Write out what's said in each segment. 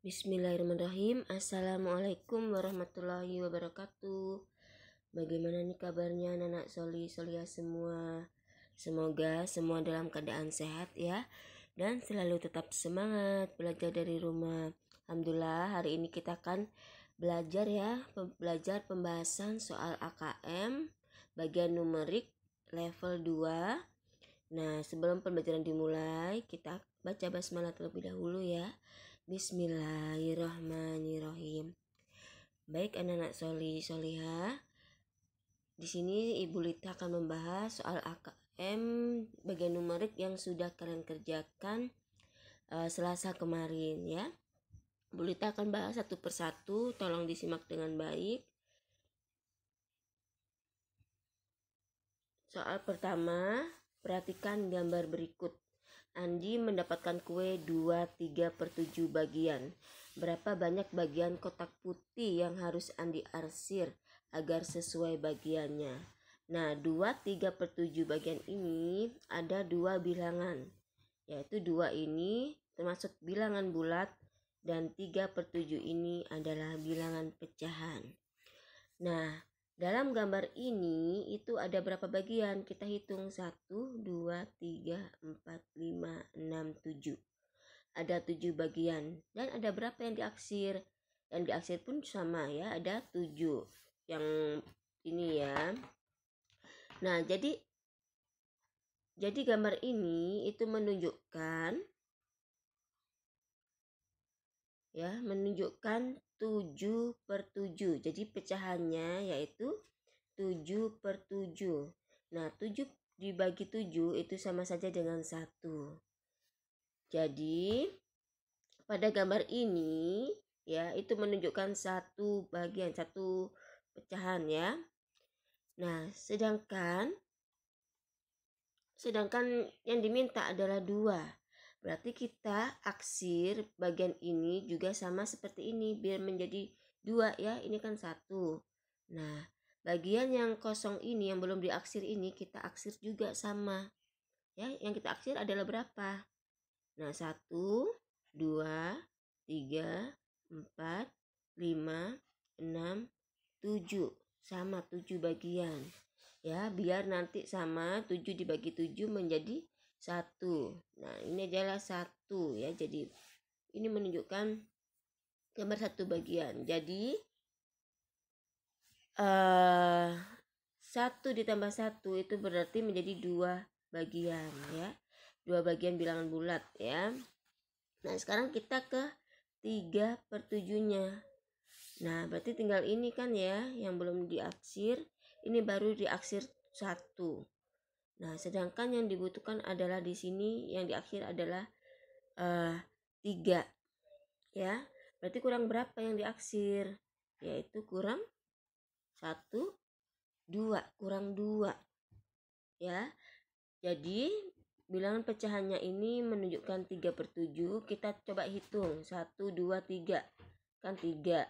Bismillahirrahmanirrahim. Assalamualaikum warahmatullahi wabarakatuh. Bagaimana nih kabarnya anak-anak Solia semua? Semoga semua dalam keadaan sehat ya, dan selalu tetap semangat belajar dari rumah. Alhamdulillah, hari ini kita akan belajar pembahasan soal AKM bagian numerik level 2. Nah, sebelum pembelajaran dimulai, kita baca basmalah terlebih dahulu ya. Bismillahirrahmanirrahim. Baik anak-anak solihah, di sini Ibu Lita akan membahas soal AKM bagian numerik yang sudah kalian kerjakan Selasa kemarin ya. Ibu Lita akan bahas satu persatu, tolong disimak dengan baik. Soal pertama, perhatikan gambar berikut. Andi mendapatkan kue 2/3/7 bagian. Berapa banyak bagian kotak putih yang harus Andi arsir agar sesuai bagiannya? Nah, 2/3/7 bagian ini ada dua bilangan, yaitu 2 ini termasuk bilangan bulat dan 3/7 ini adalah bilangan pecahan. Nah, dalam gambar ini itu ada berapa bagian? Kita hitung 1, 2, 3, 4, 5, 6, 7. Ada 7 bagian. Dan ada berapa yang diaksir? Yang diaksir pun sama ya, ada 7. Yang ini ya. Nah, jadi gambar ini itu menunjukkan 7/7. Jadi pecahannya yaitu 7/7. Nah, 7 dibagi 7 itu sama saja dengan 1. Jadi pada gambar ini ya, itu menunjukkan satu bagian, satu pecahan ya. Nah, sedangkan yang diminta adalah 2. Berarti kita aksir bagian ini juga sama seperti ini biar menjadi 2 ya. Ini kan 1. Nah, bagian yang kosong ini yang belum diaksir ini kita aksir juga sama. Ya, yang kita aksir adalah berapa? Nah, 1, 2, 3, 4, 5, 6, 7. Sama 7 bagian. Ya, biar nanti sama 7 dibagi 7 menjadi 1. Nah, ini adalah 1 ya. Jadi ini menunjukkan gambar 1 bagian. Jadi 1 ditambah 1 itu berarti menjadi 2 bagian ya. 2 bagian bilangan bulat ya. Nah, sekarang kita ke 3/7-nya. Nah, berarti tinggal ini kan ya yang belum diaksir. Ini baru diaksir 1. Nah, sedangkan yang dibutuhkan adalah di sini yang diaksir adalah 3 ya. Berarti kurang berapa yang diaksir? Yaitu kurang 1, 2, kurang 2 ya. Jadi bilangan pecahannya ini menunjukkan 3/7. Kita coba hitung 1, 2, 3 kan 3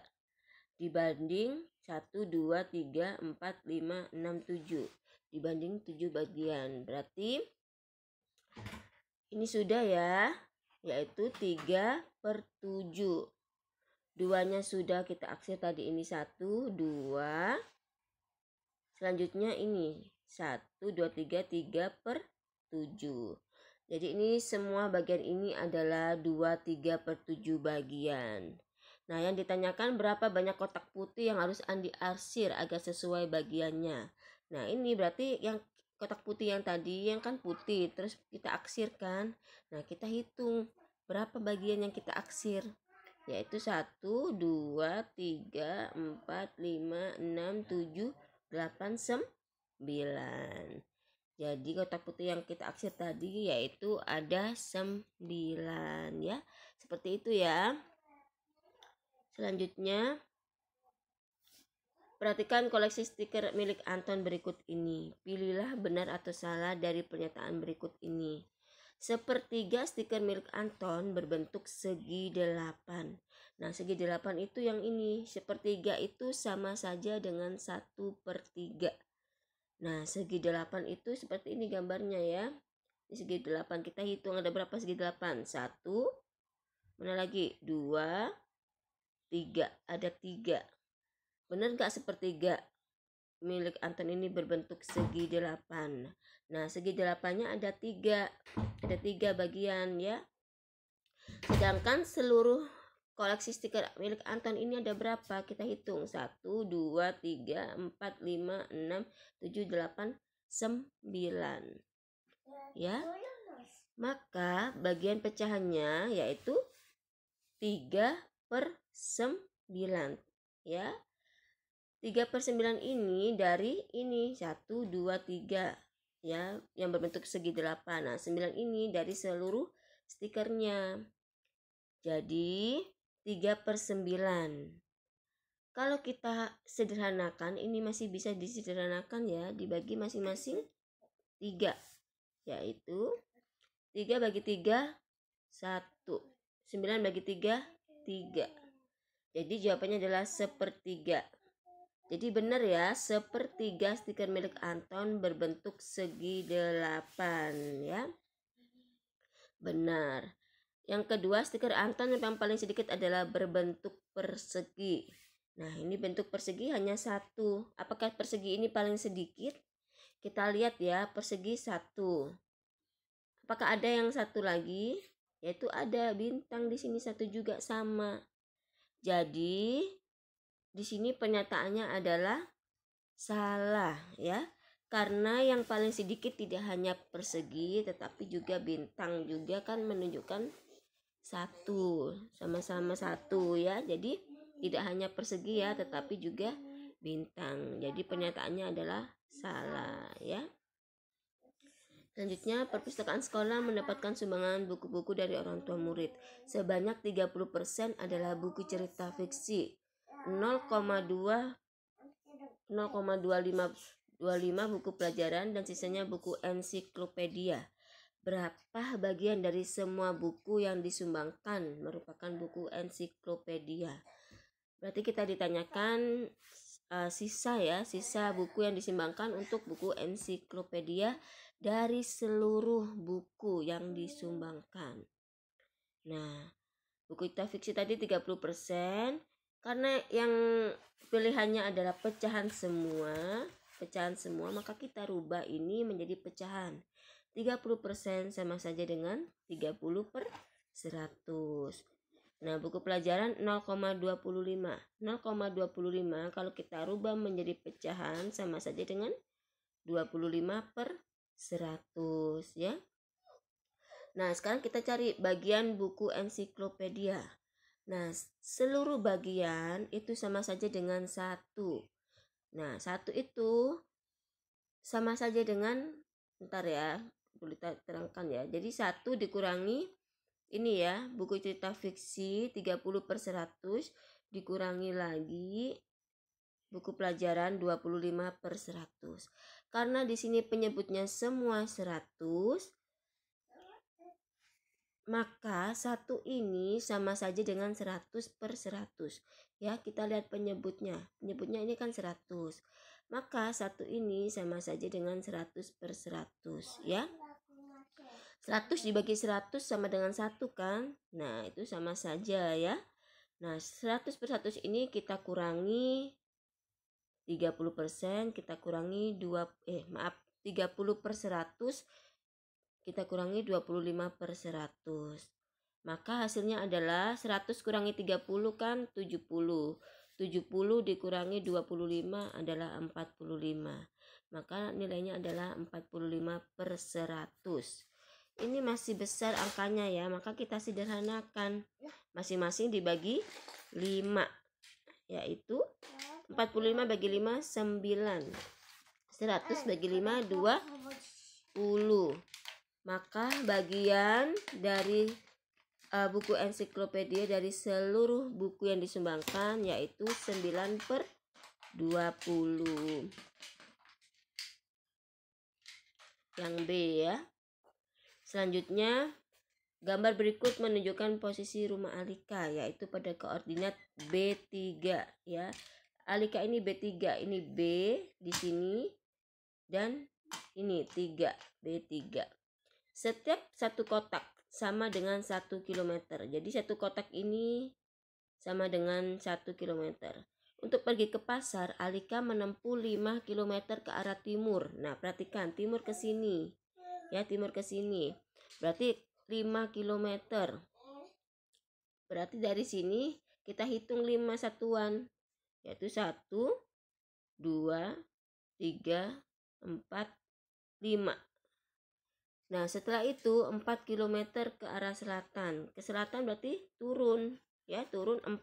dibanding 1, 2, 3, 4, 5, 6, 7 dibanding 7 bagian. Berarti ini sudah ya, yaitu 3/7. 2-nya sudah kita aksir tadi, ini 1, 2. Selanjutnya ini 1, 2, 3, 3/7. Jadi ini semua bagian ini adalah 2, 3/7 bagian. Nah, yang ditanyakan berapa banyak kotak putih yang harus Andi arsir agar sesuai bagiannya. Nah, ini berarti yang kotak putih yang tadi yang kan putih terus kita aksirkan. Nah, kita hitung berapa bagian yang kita aksir. Yaitu 1, 2, 3, 4, 5, 6, 7, 8, 9. Jadi kotak putih yang kita aksir tadi yaitu ada 9 ya. Seperti itu ya. Selanjutnya, perhatikan koleksi stiker milik Anton berikut ini. Pilihlah benar atau salah dari pernyataan berikut ini. Sepertiga stiker milik Anton berbentuk segi 8. Nah, segi 8 itu yang ini. Sepertiga itu sama saja dengan 1/3. Nah, segi 8 itu seperti ini gambarnya ya. Di segi 8 kita hitung ada berapa segi 8? 1, Mana lagi? 2, 3. Ada 3. Benar nggak sepertiga milik Anton ini berbentuk segi 8? Nah, segi 8-nya ada 3. Ada 3 bagian ya. Sedangkan seluruh koleksi stiker milik Anton ini ada berapa? Kita hitung. 1, 2, 3, 4, 5, 6, 7, 8, 9. Ya. Maka bagian pecahannya yaitu 3/9. Ya. 3/9 ini dari ini 1, 2, 3 ya, yang berbentuk segi 8. Nah, 9 ini dari seluruh stikernya. Jadi 3/9. Kalau kita sederhanakan, ini masih bisa disederhanakan ya, dibagi masing-masing 3. Yaitu 3 bagi 3 1. 9 bagi 3 3. Jadi jawabannya adalah 1/3. Jadi benar ya, 1/3 stiker milik Anton berbentuk segi 8 ya. Benar. Yang kedua, stiker Anton yang paling sedikit adalah berbentuk persegi. Nah, ini bentuk persegi hanya 1. Apakah persegi ini paling sedikit? Kita lihat ya, persegi 1. Apakah ada yang satu lagi? Yaitu ada bintang di sini 1 juga sama. Jadi di sini pernyataannya adalah salah ya. Karena yang paling sedikit tidak hanya persegi tetapi juga bintang juga kan menunjukkan 1, sama-sama 1 ya. Jadi tidak hanya persegi ya tetapi juga bintang. Jadi pernyataannya adalah salah ya. Selanjutnya, perpustakaan sekolah mendapatkan sumbangan buku-buku dari orang tua murid. Sebanyak 30% adalah buku cerita fiksi. 0,25 buku pelajaran dan sisanya buku ensiklopedia. Berapa bagian dari semua buku yang disumbangkan merupakan buku ensiklopedia? Berarti kita ditanyakan sisa buku yang disumbangkan untuk buku ensiklopedia dari seluruh buku yang disumbangkan. Nah, buku cerita fiksi tadi 30%. Karena yang pilihannya adalah pecahan semua, maka kita rubah ini menjadi pecahan. 30% sama saja dengan 30/100. Nah, buku pelajaran 0,25. 0,25 kalau kita rubah menjadi pecahan sama saja dengan 25/100 ya. Nah, sekarang kita cari bagian buku ensiklopedia. Nah, seluruh bagian itu sama saja dengan 1. Nah, 1 itu sama saja dengan, bentar ya, boleh terangkan ya. Jadi 1 dikurangi ini ya, buku cerita fiksi 30/100 dikurangi lagi buku pelajaran 25/100. Karena di sini penyebutnya semua 100, maka 1 ini sama saja dengan 100/100. Ya, kita lihat penyebutnya. Penyebutnya ini kan 100. Maka 1 ini sama saja dengan 100/100 ya. 100 dibagi 100 sama dengan 1 kan? Nah, itu sama saja ya. Nah, 100/100 ini kita kurangi 30%, kita kurangi 30/100 kita kurangi 25/100. Maka hasilnya adalah 100 kurangi 30 kan 70. 70 dikurangi 25 adalah 45. Maka nilainya adalah 45/100. Ini masih besar angkanya ya, maka kita sederhanakan. Masing-masing dibagi 5. Yaitu 45 bagi 5 9. 100 bagi 5 20. Maka bagian dari buku ensiklopedia dari seluruh buku yang disumbangkan yaitu 9/20. Yang B ya. Selanjutnya, gambar berikut menunjukkan posisi rumah Alika yaitu pada koordinat B3 ya. Alika ini B3, ini B di sini dan ini 3, B3. Setiap satu kotak sama dengan 1 km. Jadi satu kotak ini sama dengan 1 km. Untuk pergi ke pasar, Alika menempuh 5 km ke arah timur. Nah, perhatikan timur ke sini. Ya, timur ke sini. Berarti 5 km. Berarti dari sini kita hitung 5 satuan. Yaitu 1, 2, 3, 4, 5. Nah, setelah itu 4 km ke arah selatan. Ke selatan berarti turun. Ya, turun 4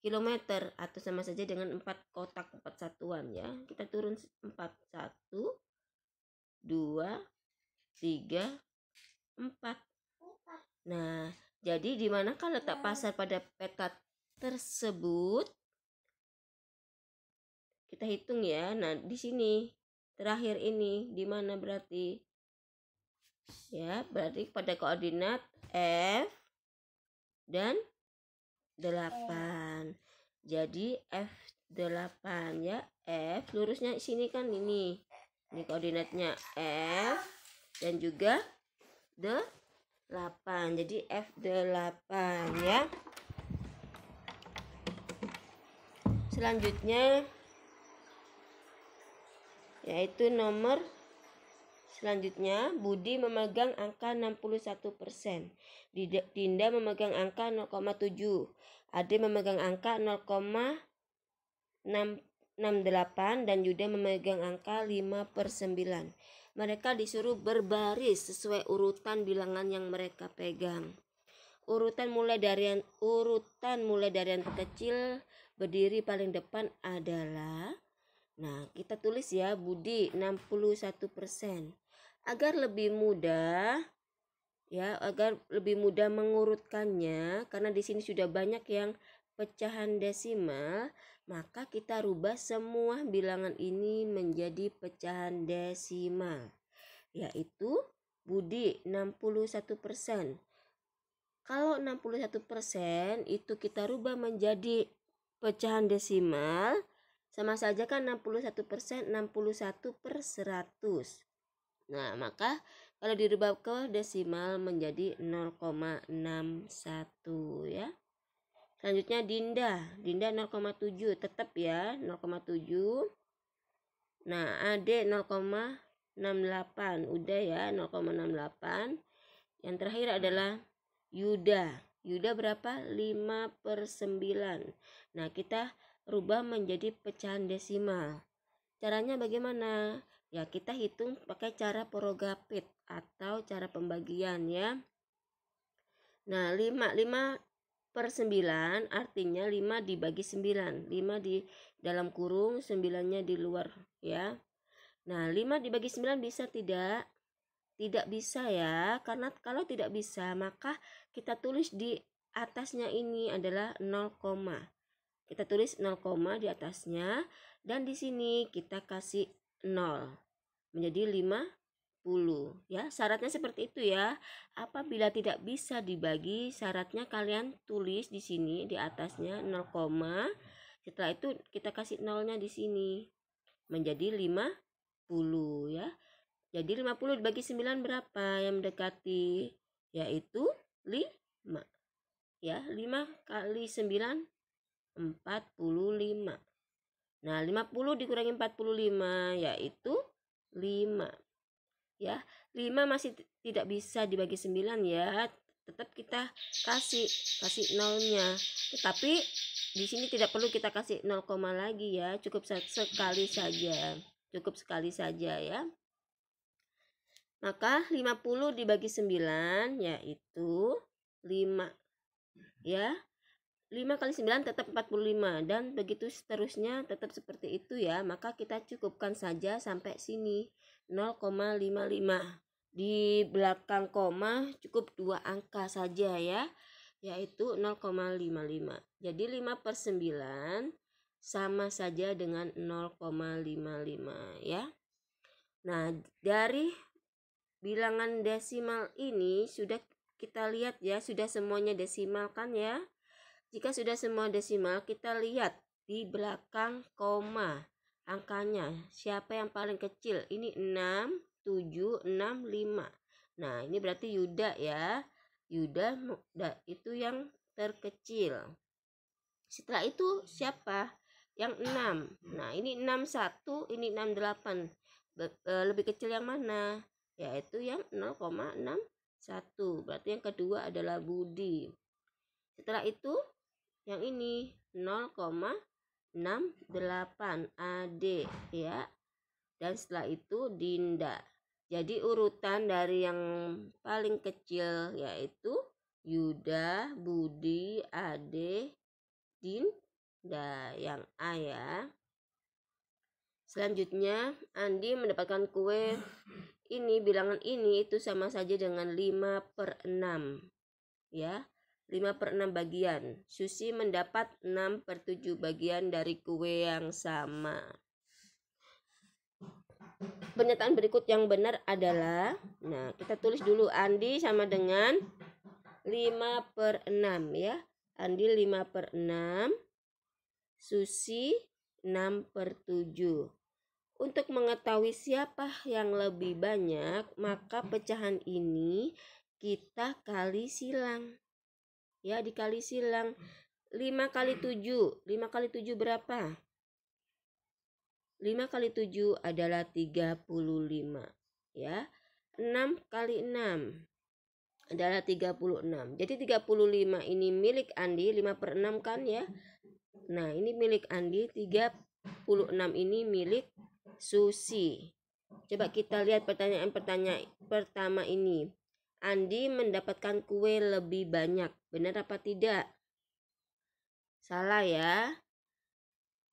kilometer atau sama saja dengan 4 kotak 4 satuan ya. Kita turun 4, 1, 2, 3, 4. Nah, jadi di manakah letak pasar pada peta tersebut? Kita hitung ya. Nah, di sini terakhir ini di mana berarti? Ya, berarti pada koordinat F dan 8. Jadi F8 ya. F lurusnya sini kan ini. Ini koordinatnya F dan juga 8. Jadi F8 ya. Selanjutnya yaitu nomor selanjutnya, Budi memegang angka 61%. Dinda memegang angka 0,7. Ade memegang angka 0,668 dan Yuda memegang angka 5/9. Mereka disuruh berbaris sesuai urutan bilangan yang mereka pegang. Urutan mulai dari yang terkecil berdiri paling depan adalah, nah kita tulis ya, Budi 61%. Agar lebih mudah mengurutkannya, karena di sini sudah banyak yang pecahan desimal, maka kita rubah semua bilangan ini menjadi pecahan desimal, yaitu Budi 61%. Kalau 61% itu kita rubah menjadi pecahan desimal, sama saja kan 61%, 61/100. Nah, maka kalau dirubah ke desimal menjadi 0,61 ya. Selanjutnya Dinda 0,7 tetap ya, 0,7. Nah, Ade 0,68 udah ya, 0,68. Yang terakhir adalah Yuda berapa? 5/9. Nah, kita rubah menjadi pecahan desimal. Caranya bagaimana? Ya, kita hitung pakai cara porogapit atau cara pembagian ya. Nah, 5/9 artinya 5 dibagi 9. 5 di dalam kurung, 9-nya di luar ya. Nah, 5 dibagi 9 bisa tidak? Tidak bisa ya, karena kalau tidak bisa maka kita tulis di atasnya ini adalah 0, kita tulis 0, di atasnya, dan di sini kita kasih 0 menjadi 50 ya. Syaratnya seperti itu ya. Apabila tidak bisa dibagi, syaratnya kalian tulis di sini di atasnya 0, setelah itu kita kasih 0-nya di sini menjadi 50 ya. Jadi 50 dibagi 9 berapa yang mendekati? Yaitu 5. Ya, 5 kali 9 45. Nah, 50 dikurangi 45 yaitu 5. Ya, 5 masih tidak bisa dibagi 9 ya. Tetap kita kasih 0-nya. Tetapi di sini tidak perlu kita kasih 0, lagi ya. Cukup sekali saja. Cukup sekali saja ya. Maka 50 dibagi 9 yaitu 5. Ya. 5 kali 9 tetap 45 dan begitu seterusnya tetap seperti itu ya. Maka kita cukupkan saja sampai sini 0,55. Di belakang koma cukup 2 angka saja ya, yaitu 0,55. Jadi 5/9 sama saja dengan 0,55 ya. Nah, dari bilangan desimal ini sudah kita lihat ya, sudah semuanya desimal kan ya. Jika sudah semua desimal, kita lihat di belakang koma angkanya. Siapa yang paling kecil? Ini 6, 7, 6, 5. Nah, ini berarti Yuda ya. Yuda itu yang terkecil. Setelah itu siapa? Yang 6. Nah, ini 61, ini 68. Lebih kecil yang mana? Yaitu yang 0,61. Berarti yang kedua adalah Budi. Setelah itu yang ini 0,68 adik ya. Dan setelah itu Dinda. Jadi urutan dari yang paling kecil yaitu Yuda, Budi, Ade, Dinda, yang A ya. Selanjutnya Andi mendapatkan kue ini, bilangan ini itu sama saja dengan 5/6 ya. 5/6 bagian. Susi mendapat 6/7 bagian dari kue yang sama. Pernyataan berikut yang benar adalah, nah kita tulis dulu, Andi sama dengan 5/6 ya. Andi 5/6, Susi 6/7. Untuk mengetahui siapa yang lebih banyak, maka pecahan ini kita kali silang. Ya, dikali silang. 5 kali 7. 5 kali 7 berapa? 5 kali 7 adalah 35 ya. 6 kali 6 adalah 36. Jadi 35 ini milik Andi, 5/6 kan ya. Nah, ini milik Andi, 36 ini milik Susi. Coba kita lihat pertanyaan pertama ini. Andi mendapatkan kue lebih banyak. Benar apa tidak? Salah ya.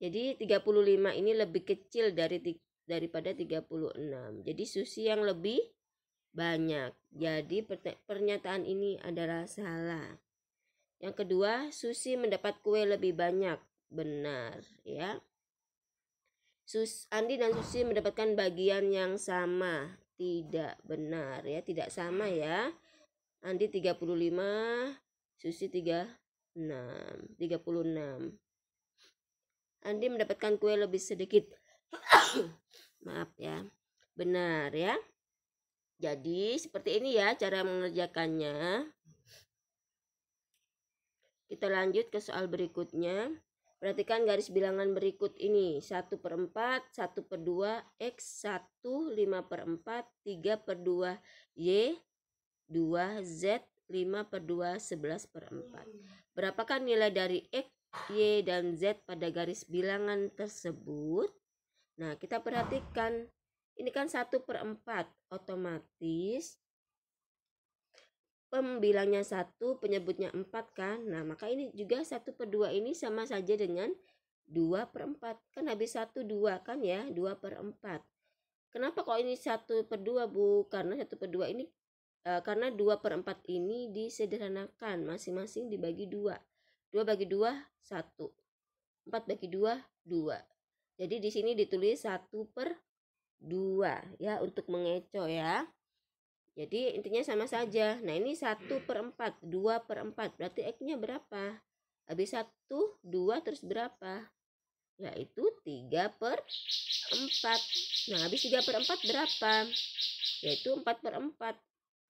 Jadi 35 ini lebih kecil daripada 36. Jadi Susi yang lebih banyak. Jadi pernyataan ini adalah salah. Yang kedua, Susi mendapat kue lebih banyak. Benar ya. Andi dan Susi mendapatkan bagian yang sama. Tidak, benar ya, tidak sama ya. Andi 35, Susi 36. Andi mendapatkan kue lebih sedikit. Maaf ya. Benar ya. Jadi seperti ini ya cara mengerjakannya. Kita lanjut ke soal berikutnya. Perhatikan garis bilangan berikut ini. 1/4, 1/2, X, 1, 5/4, 3/2, Y, 2, Z, 5/2, 11/4. Berapakah nilai dari X, Y, dan Z pada garis bilangan tersebut? Nah, kita perhatikan. Ini kan 1/4. Otomatis pembilangnya 1, penyebutnya 4 kan. Nah, maka ini juga 1/2 ini sama saja dengan 2/4. Kan habis 1, 2 kan ya. 2/4. Kenapa kok ini 1/2 Bu? Karena 1/2 ini karena 2/4 ini disederhanakan. Masing-masing dibagi 2. 2 bagi 2, 1. 4 bagi 2, 2. Jadi di sini ditulis 1/2 ya, untuk mengecoh ya. Jadi intinya sama saja. Nah, ini 1/4, 2/4. Berarti X-nya berapa? Habis 1, 2 terus berapa? Yaitu 3/4. Nah, habis 3/4 berapa? Yaitu 4/4.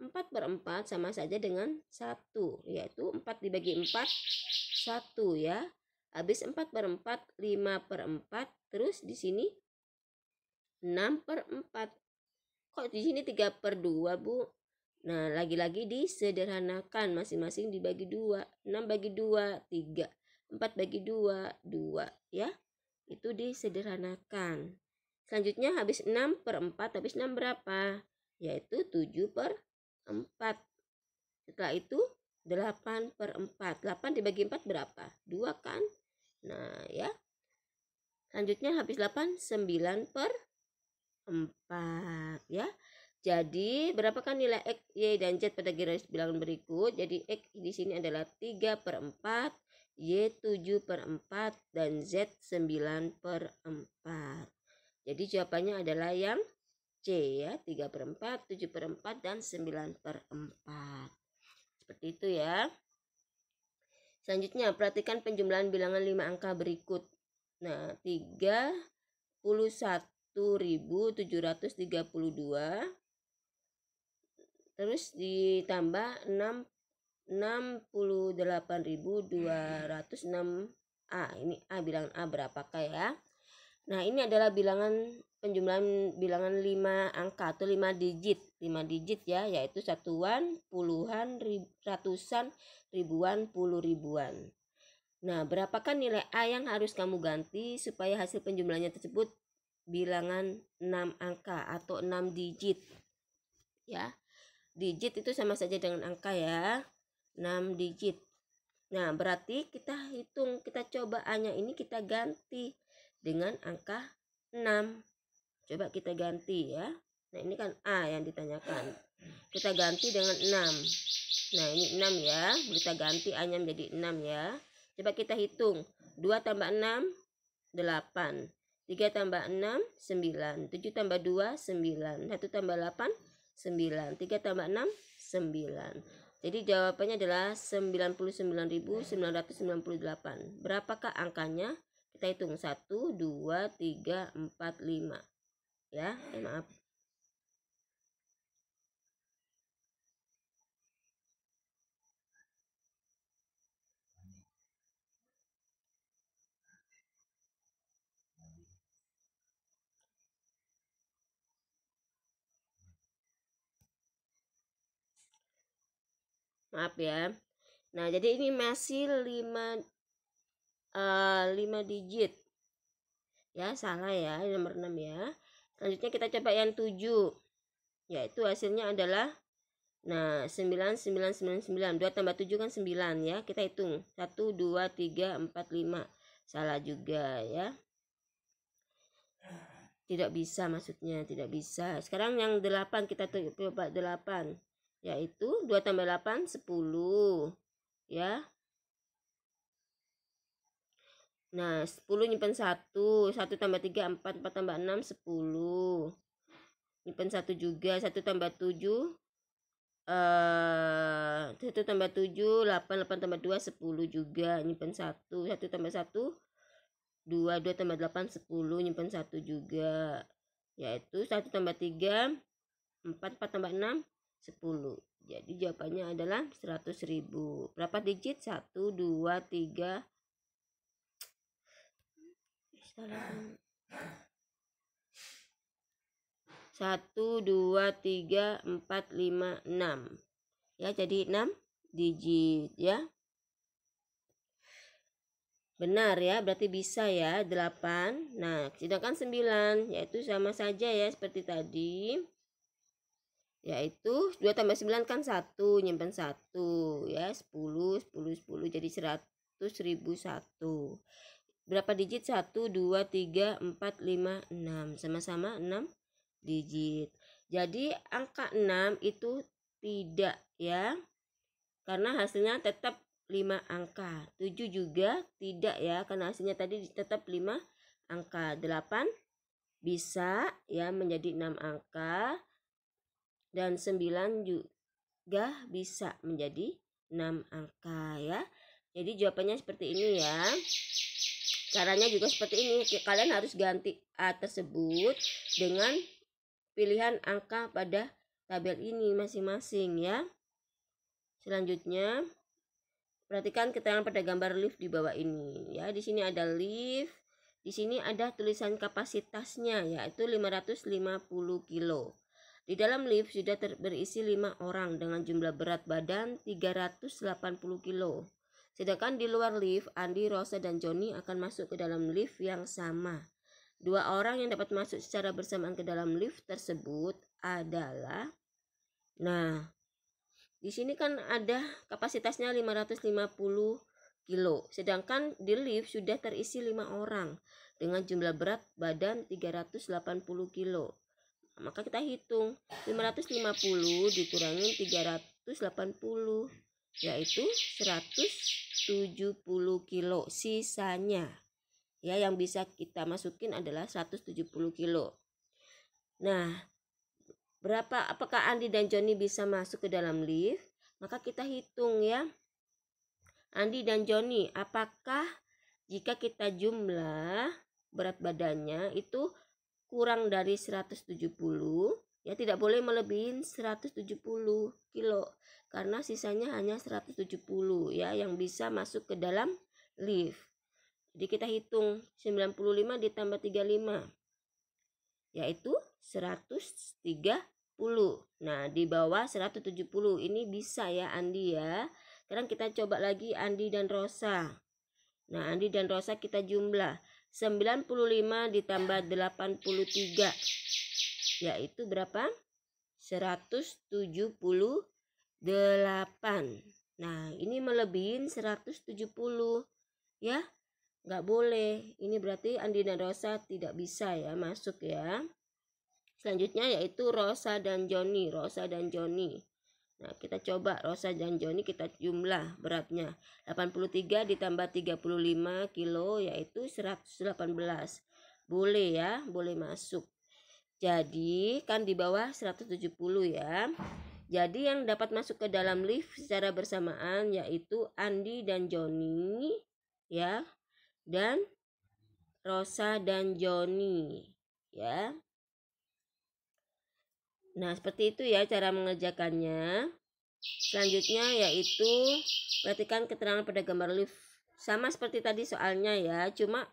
4/4 sama saja dengan 1, yaitu 4 dibagi 4, 1 ya. Habis 4/4, 5/4, terus di sini 6/4. Kok di sini 3/2, Bu? Nah, lagi-lagi disederhanakan, masing-masing dibagi 2. 6 bagi 2, 3. 4 bagi 2, 2 ya. Itu disederhanakan. Selanjutnya habis 6/4, habis 6 berapa? Yaitu 7/4. Setelah itu 8/4. 8 dibagi 4 berapa? 2 kan? Nah, ya. Selanjutnya habis 8, 9/4 ya. Jadi berapakah nilai X, Y, dan Z pada garis bilangan berikut? Jadi X di sini adalah 3/4, Y 7/4, dan Z 9/4. Jadi jawabannya adalah yang C ya, 3/4, 7/4, dan 9/4. Seperti itu ya. Selanjutnya perhatikan penjumlahan bilangan 5 angka berikut. Nah, 31.732 terus ditambah 68.206 A. Ini A, bilangan A berapakah ya? Nah, ini adalah penjumlahan bilangan 5 angka atau 5 digit. 5 digit ya, yaitu satuan, puluhan, ratusan, ribuan, puluh ribuan. Nah, berapakah nilai A yang harus kamu ganti supaya hasil penjumlahannya tersebut bilangan 6 angka atau 6 digit? Ya. Digit itu sama saja dengan angka ya. 6 digit. Nah, berarti kita hitung, kita coba A-nya ini kita ganti dengan angka 6. Coba kita ganti ya. Nah, ini kan A yang ditanyakan. Kita ganti dengan 6. Nah, ini 6 ya. Kita ganti A-nya menjadi 6 ya. Coba kita hitung. 2 tambah 6, 8. 3 tambah 6, 9. 7 tambah 2, 9. 1 tambah 8, 9. 3 tambah 6, 9. Jadi jawabannya adalah 99.998. Berapakah angkanya? Kita hitung 1, 2, 3, 4, 5. Ya, maaf. Maaf ya. Nah, jadi ini masih 5 digit. Ya, salah ya, nomor 6 ya. Selanjutnya kita coba yang 7. Yaitu hasilnya adalah 9999. 2 tambah 7 kan 9 ya. Kita hitung. 1 2 3 4 5. Salah juga ya. Tidak bisa, maksudnya tidak bisa. Sekarang yang 8 kita coba 8. Yaitu 2 tambah 8 10 ya. Nah, 10 nyimpen 1. 1 tambah 3 4. 4 tambah 6 10. Nyimpen 1 juga. 1 tambah 7 1 tambah 7 8. 8 tambah 2 10 juga. Nyimpen 1. 1 tambah 1 2. 2 tambah 8 10. Nyimpen 1 juga. Yaitu 1 tambah 3 4. 4 tambah 6 10. Jadi jawabannya adalah 100.000. Berapa digit? 1 2 3 1 2 3 4 5 6. Ya, jadi 6 digit ya. Benar ya, berarti bisa ya 8. Nah, sedangkan 9 yaitu sama saja ya seperti tadi. Yaitu 2 tambah 9 kan 1, nyimpen 1 ya. 10 10 10 jadi 100.001. Berapa digit? 1 2 3 4 5 6. Sama-sama 6 digit. Jadi angka 6 itu tidak ya. Karena hasilnya tetap 5 angka. 7 juga tidak ya, karena hasilnya tadi tetap 5 angka. 8 bisa ya menjadi 6 angka. Dan 9 juga bisa menjadi 6 angka ya. Jadi jawabannya seperti ini ya. Caranya juga seperti ini. Kalian harus ganti A tersebut dengan pilihan angka pada tabel ini masing-masing ya. Selanjutnya, perhatikan keterangan pada gambar lift di bawah ini ya. Di sini ada lift. Di sini ada tulisan kapasitasnya yaitu 550 kilo. Di dalam lift sudah berisi 5 orang dengan jumlah berat badan 380 kilo. Sedangkan di luar lift, Andi, Rosa, dan Joni akan masuk ke dalam lift yang sama. 2 orang yang dapat masuk secara bersamaan ke dalam lift tersebut adalah, nah, di sini kan ada kapasitasnya 550 kilo. Sedangkan di lift sudah terisi 5 orang dengan jumlah berat badan 380 kilo. Maka kita hitung 550 dikurangi 380 yaitu 170 kilo sisanya. Ya, yang bisa kita masukin adalah 170 kilo. Nah, apakah Andi dan Joni bisa masuk ke dalam lift? Maka kita hitung ya. Andi dan Joni, apakah jika kita jumlah berat badannya itu kurang dari 170, Ya, tidak boleh melebihi 170 kilo karena sisanya hanya 170 ya yang bisa masuk ke dalam lift. Jadi kita hitung 95 ditambah 35 yaitu 130. Nah, di bawah 170 ini bisa ya Andi ya. Sekarang kita coba lagi Andi dan Rosa. Nah, Andi dan Rosa kita jumlah 95 ditambah 83 yaitu berapa? 178. Nah, ini melebihin 170 ya. Nggak boleh. Ini berarti Andi dan Rosa tidak bisa ya masuk ya. Selanjutnya yaitu Rosa dan Joni. Rosa dan Joni. Nah, kita coba Rosa dan Joni kita jumlah beratnya. 83 ditambah 35 kilo yaitu 118. Boleh ya, boleh masuk. Jadi kan di bawah 170 ya. Jadi yang dapat masuk ke dalam lift secara bersamaan yaitu Andi dan Joni ya. Dan Rosa dan Joni ya. Nah, seperti itu ya cara mengerjakannya. Selanjutnya yaitu perhatikan keterangan pada gambar lift. Sama seperti tadi soalnya ya, cuma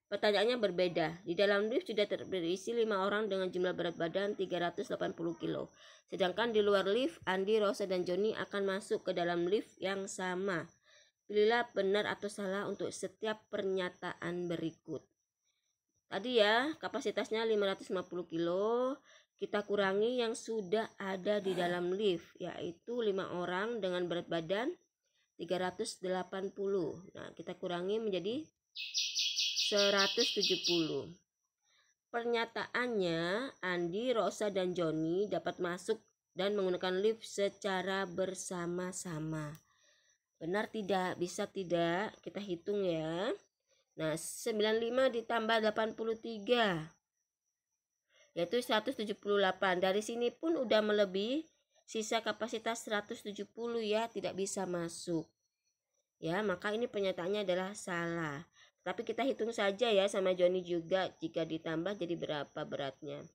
pertanyaannya berbeda. Di dalam lift sudah terisi 5 orang dengan jumlah berat badan 380 kilo. Sedangkan di luar lift, Andi, Rosa, dan Joni akan masuk ke dalam lift yang sama. Pilihlah benar atau salah untuk setiap pernyataan berikut. Tadi ya, kapasitasnya 550 kilo. Kita kurangi yang sudah ada di dalam lift, yaitu 5 orang dengan berat badan 380. Nah, kita kurangi menjadi 170. Pernyataannya, Andi, Rosa, dan Joni dapat masuk dan menggunakan lift secara bersama-sama. Benar tidak? Bisa tidak? Kita hitung ya. Nah, 95 ditambah 83 yaitu 178. Dari sini pun udah melebihi sisa kapasitas 170 ya, tidak bisa masuk. Ya, maka ini pernyataannya adalah salah. Tapi kita hitung saja ya sama Joni juga jika ditambah jadi berapa beratnya.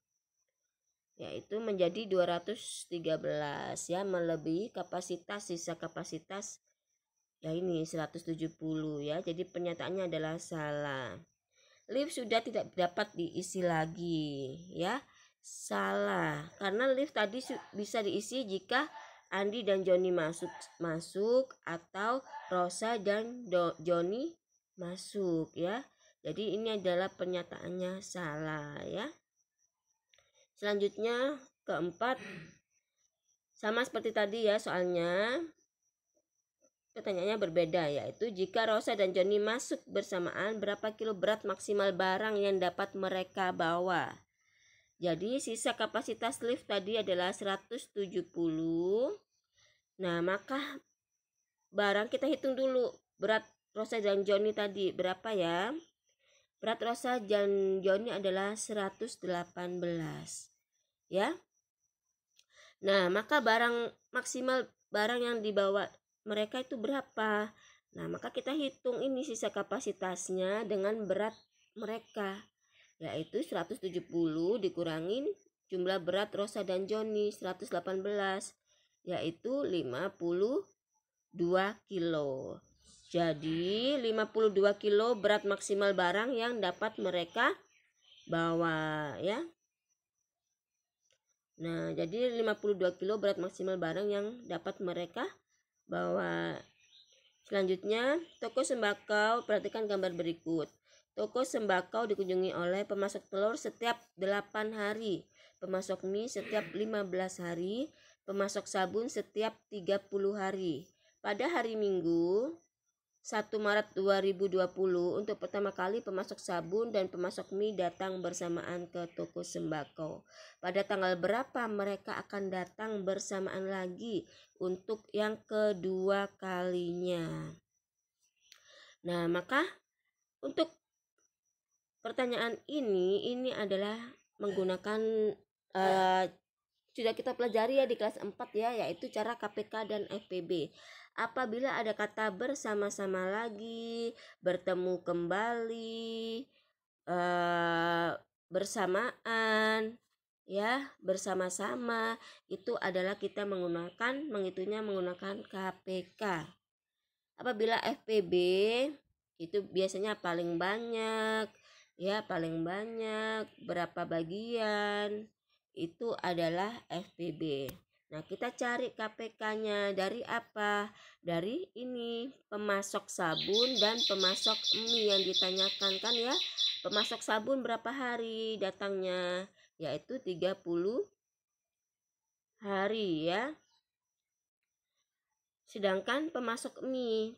Yaitu menjadi 213 ya, melebihi kapasitas sisa kapasitas ya ini 170 ya. Jadi pernyataannya adalah salah. Lift sudah tidak dapat diisi lagi ya. Salah. Karena lift tadi bisa diisi jika Andi dan Joni masuk atau Rosa dan Joni masuk ya. Jadi ini adalah pernyataannya salah ya. Selanjutnya keempat, sama seperti tadi ya soalnya. Pertanyaannya berbeda, yaitu jika Rosa dan Joni masuk bersamaan, berapa kilo berat maksimal barang yang dapat mereka bawa? Jadi sisa kapasitas lift tadi adalah 170. Nah, maka barang kita hitung dulu. Berat Rosa dan Joni tadi berapa ya? Berat Rosa dan Joni adalah 118. Ya. Nah, maka maksimal barang yang dibawa mereka itu berapa? Nah, maka kita hitung ini sisa kapasitasnya dengan berat mereka, yaitu 170 dikurangin jumlah berat Rosa dan Joni 118, yaitu 52 kilo. Jadi 52 kilo berat maksimal barang yang dapat mereka bawa ya. Nah, jadi 52 kilo berat maksimal barang yang dapat mereka bawa. Selanjutnya, toko sembako, perhatikan gambar berikut. Toko sembako dikunjungi oleh pemasok telur setiap 8 hari, pemasok mie setiap 15 hari, pemasok sabun setiap 30 hari. Pada hari Minggu 1 Maret 2020, untuk pertama kali pemasok sabun dan pemasok mie datang bersamaan ke toko sembako. Pada tanggal berapa mereka akan datang bersamaan lagi untuk yang kedua kalinya? Nah, maka untuk pertanyaan ini adalah menggunakan sudah kita pelajari ya di kelas 4 ya, yaitu cara KPK dan FPB. Apabila ada kata bersama-sama lagi, bertemu kembali, bersamaan, ya, bersama-sama. Itu adalah kita menghitungnya menggunakan KPK. Apabila FPB itu biasanya paling banyak, ya, paling banyak berapa bagian, itu adalah FPB. Nah, kita cari KPK-nya dari apa? Dari ini, pemasok sabun dan pemasok mie yang ditanyakan kan ya. Pemasok sabun berapa hari datangnya? Yaitu 30 hari ya. Sedangkan pemasok mie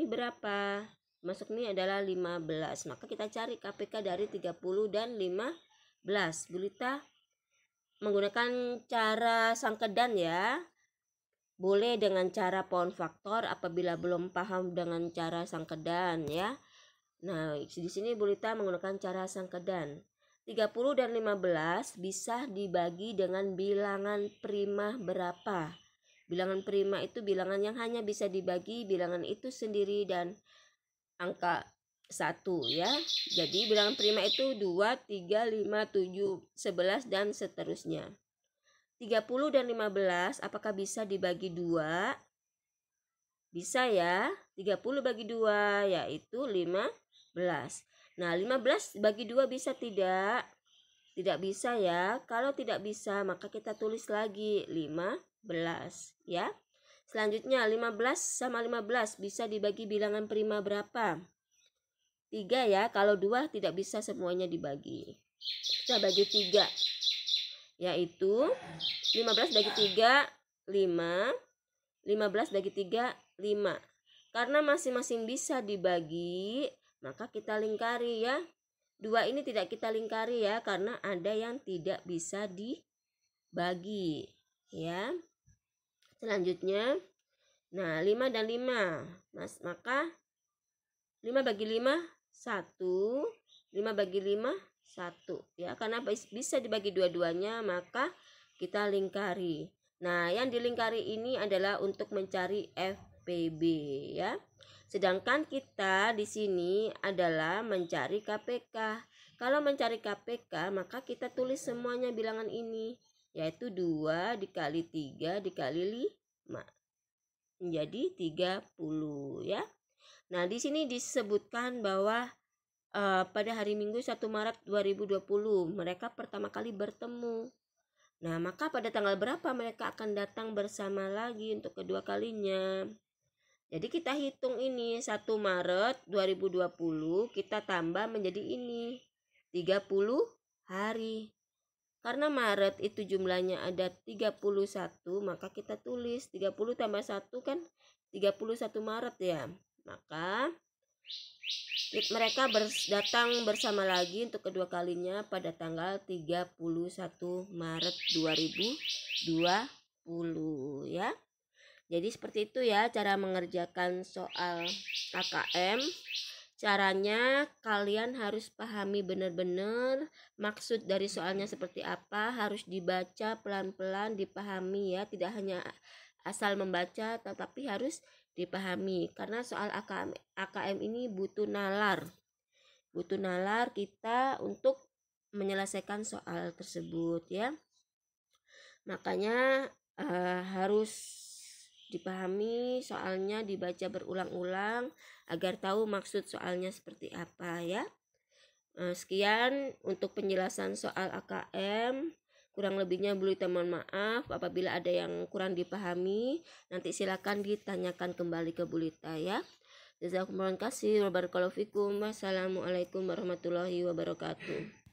berapa? Pemasok mie adalah 15. Maka kita cari KPK dari 30 dan 15. Bulita menggunakan cara sangkedan ya. Boleh dengan cara pound faktor apabila belum paham dengan cara sangkedan ya. Nah, di sini Bulita menggunakan cara sangkedan. 30 dan 15 bisa dibagi dengan bilangan prima berapa? Bilangan prima itu bilangan yang hanya bisa dibagi bilangan itu sendiri dan angka 1 ya. Jadi bilangan prima itu 2, 3, 5, 7, 11 dan seterusnya. 30 dan 15 apakah bisa dibagi 2? Bisa ya. 30 bagi 2 yaitu 15. Nah, 15 bagi 2 bisa tidak? Tidak bisa ya. Kalau tidak bisa maka kita tulis lagi 15 ya. Selanjutnya 15 sama 15 bisa dibagi bilangan prima berapa? 3 ya. Kalau 2 tidak bisa semuanya dibagi. Kita bagi 3. Yaitu 15 bagi 3 5. 15 bagi 3 5. Karena masing-masing bisa dibagi, maka kita lingkari ya. 2 ini tidak kita lingkari ya karena ada yang tidak bisa dibagi ya. Selanjutnya, nah 5 dan 5. Maka 5 bagi 5 1. 5 bagi 5 1 ya. Karena bisa dibagi dua-duanya maka kita lingkari. Nah, yang dilingkari ini adalah untuk mencari FPB ya. Sedangkan kita di sini adalah mencari KPK. Kalau mencari KPK maka kita tulis semuanya bilangan ini, yaitu 2 dikali 3 dikali 5 menjadi 30 ya. Nah, di sini disebutkan bahwa pada hari Minggu 1 Maret 2020 mereka pertama kali bertemu. Nah, maka pada tanggal berapa mereka akan datang bersama lagi untuk kedua kalinya? Jadi kita hitung ini 1 Maret 2020 kita tambah menjadi ini 30 hari. Karena Maret itu jumlahnya ada 31 maka kita tulis 30 tambah 1 kan 31 Maret ya. Maka mereka datang bersama lagi untuk kedua kalinya pada tanggal 31 Maret 2020 ya. Jadi seperti itu ya cara mengerjakan soal AKM. Caranya kalian harus pahami benar-benar maksud dari soalnya seperti apa, harus dibaca pelan-pelan, dipahami ya, tidak hanya asal membaca tetapi harus dipahami karena soal AKM ini butuh nalar. Butuh nalar kita untuk menyelesaikan soal tersebut ya. Makanya harus dipahami soalnya, dibaca berulang-ulang agar tahu maksud soalnya seperti apa ya. Sekian untuk penjelasan soal AKM. Kurang lebihnya Bulita mohon maaf apabila ada yang kurang dipahami. Nanti silakan ditanyakan kembali ke Bulita ya. Jazakumullah khairan. Wassalamualaikum warahmatullahi wabarakatuh.